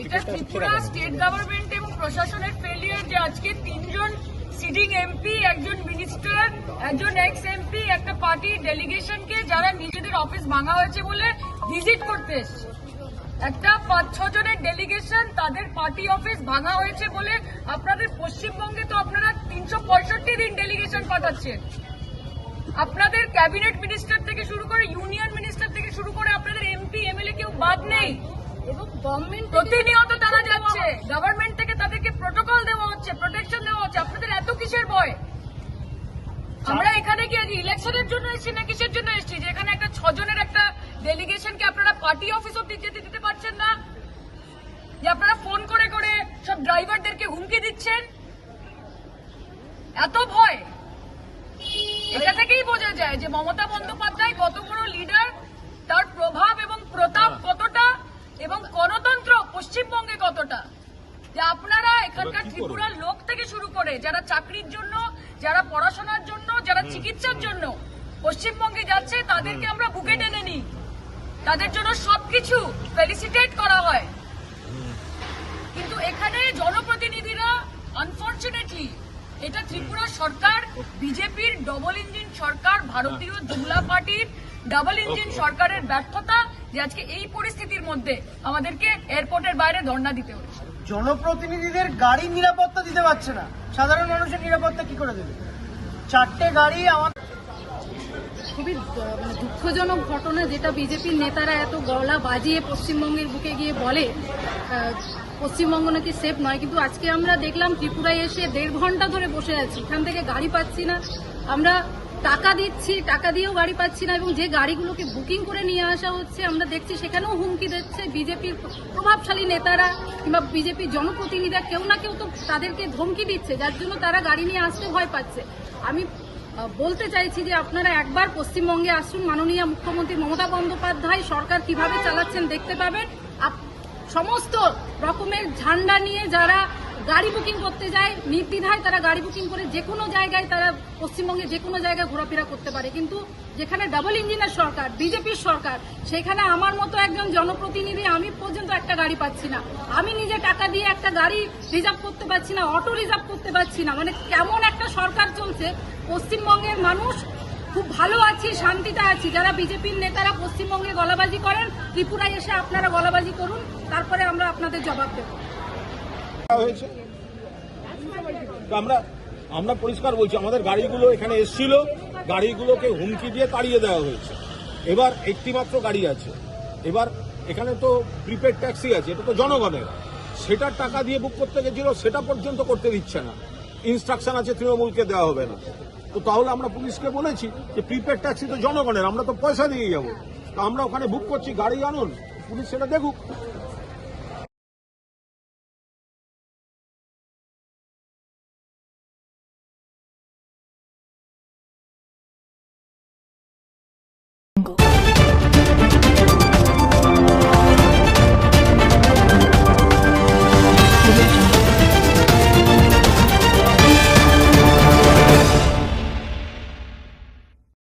এটা Tripura state government এবং প্রশাসনের ফেলিয়ার যে আজকে তিনজন সিটিং এমপি, একজন মিনিস্টার, একজন এক্স এমপি একটা পার্টির ডেলিগেশনকে যারা নিজেদের অফিস ভাঙা হয়েছে বলে ভিজিট করতে এসছে। একটা 5-6 জনের ডেলিগেশন তাদের পার্টি অফিস ভাঙা হয়েছে বলে আপনাদের পশ্চিমবঙ্গে তো আপনারা 365 দিন ডেলিগেশন পাঠাচ্ছেন। আপনাদের ক্যাবিনেট মিনিস্টার থেকে শুরু করে ইউনিয়ন মিনিস্টার থেকে শুরু করে আপনাদের এমপি এমএলএ কেউ বাদ নেই এবং গভর্নমেন্ট প্রতিনিয়ত তারা যাচ্ছে, গভর্নমেন্ট থেকে তাদেরকে প্রোটোকল দেওয়া হচ্ছে, প্রোটেকশন দেওয়া হচ্ছে। আপনাদের এত কিসের ভয়? আমরা এখানে কি ইলেকশনের জন্য এসেছি না কিসের জন্য এসেছি যে এখানে একটা 6 জনের একটা ডেলিগেশনকে আপনারা পার্টি অফিস অব্দি যেতে দিতে পারছেন না? যে আপনারা ফোন করে করে সব ড্রাইভারদেরকে হুমকি দিচ্ছেন? এত ভয়? এটা থেকেই বোঝা যায় যে মমতা বন্দ্যোপাধ্যায় কত বড় লিডার, তার প্রভাব এবং প্রতাপ কতটা, এবং গণতন্ত্র পশ্চিমবঙ্গে কতটা। যে আপনারা এখানকার ত্রিপুরার লোক থেকে শুরু করে যারা চাকরির জন্য, যারা পড়াশোনার জন্য, যারা চিকিৎসার জন্য পশ্চিমবঙ্গে যাচ্ছে তাদেরকে আমরা বুকে টেনে নিই, তাদের জন্য সবকিছু ফেলিসিটেট করা হয়। কিন্তু এখানে জনপ্রতিনিধিরা আনফরচুনেটলি, এটা ত্রিপুরা সরকার, বিজেপির ডবল ইঞ্জিন সরকার, ভারতীয় জুমলা পার্টির ডাবল ইঞ্জিন সরকারের ব্যর্থতা যে আজকে এই পরিস্থিতির মধ্যে আমাদেরকে এয়ারপোর্টের বাইরে ধর্ণা দিতে হচ্ছে। জনপ্রতিনিধিদের গাড়ির নিরাপত্তা দিতে পারছে না, সাধারণ মানুষের নিরাপত্তা কি করে দেবে? 4টে গাড়ি আমাদের খুবই দুঃখজনক ঘটনা, যেটা বিজেপির নেতারা এত গলা বাজিয়ে পশ্চিমবঙ্গের বুকে গিয়ে বলে পশ্চিমবঙ্গ নাকি সেফ নয়। কিন্তু আজকে আমরা দেখলাম ত্রিপুরায় এসে 1.5 ঘন্টা ধরে বসে আছি, এখান থেকে গাড়ি পাচ্ছি না। আমরা টাকা দিচ্ছি, টাকা দিয়েও গাড়ি পাচ্ছি না, এবং যে গাড়িগুলোকে বুকিং করে নিয়ে আসা হচ্ছে আমরা দেখছি সেখানেও হুমকি দিচ্ছে বিজেপির প্রভাবশালী নেতারা কিংবা বিজেপির জনপ্রতিনিধিরা। কেউ না কেউ তো তাদেরকে ধমকি দিচ্ছে, যার জন্য তারা গাড়ি নিয়ে আসতে ভয় পাচ্ছে। আমি বলতে চাইছি যে আপনারা একবার পশ্চিমবঙ্গে আসুন, মাননীয় মুখ্যমন্ত্রী মমতা বন্দ্যোপাধ্যায় সরকার কিভাবে চালাচ্ছেন দেখতে পাবেন। সমস্ত রকমের ঝান্ডা নিয়ে যারা গাড়ি বুকিং করতে যায় নির্দ্বিধায় তারা গাড়ি বুকিং করে যে কোনো জায়গায়, তারা পশ্চিমবঙ্গে যে কোনো জায়গায় ঘোরাফেরা করতে পারে। কিন্তু যেখানে ডাবল ইঞ্জিনের সরকার, বিজেপির সরকার, সেখানে আমার মতো একজন জনপ্রতিনিধি আমি পর্যন্ত একটা গাড়ি পাচ্ছি না। আমি নিজে টাকা দিয়ে একটা গাড়ি রিজার্ভ করতে পারছি না, অটো রিজার্ভ করতে পারছি না। মানে কেমন একটা সরকার চলছে। পশ্চিমবঙ্গের মানুষ খুব ভালো আছি, শান্তিতে আছি। যারা বিজেপির নেতারা পশ্চিমবঙ্গে গলাবাজি করেন, ত্রিপুরায় এসে আপনারা গলাবাজি করুন, তারপরে আমরা আপনাদের জবাব দেব। হয়েছে আমরা পরিষ্কার বলছি, আমাদের গাড়িগুলো এখানে এসেছিল, গাড়িগুলোকে হুমকি দিয়ে তাড়িয়ে দেওয়া হয়েছে। এবার একটি মাত্র গাড়ি আছে। এবার এখানে তো প্রিপেড ট্যাক্সি আছে, এটা তো জনগণের, সেটার টাকা দিয়ে বুক করতে গেছিল, সেটা পর্যন্ত করতে দিচ্ছে না। ইনস্ট্রাকশন আছে তৃণমূলকে দেওয়া হবে না। তো তাহলে আমরা পুলিশকে বলেছি যে প্রিপেড ট্যাক্সি তো জনগণের, আমরা তো পয়সা দিয়ে যাবো। তো আমরা ওখানে বুক করছি, গাড়ি আনুন, পুলিশ সেটা দেখুক।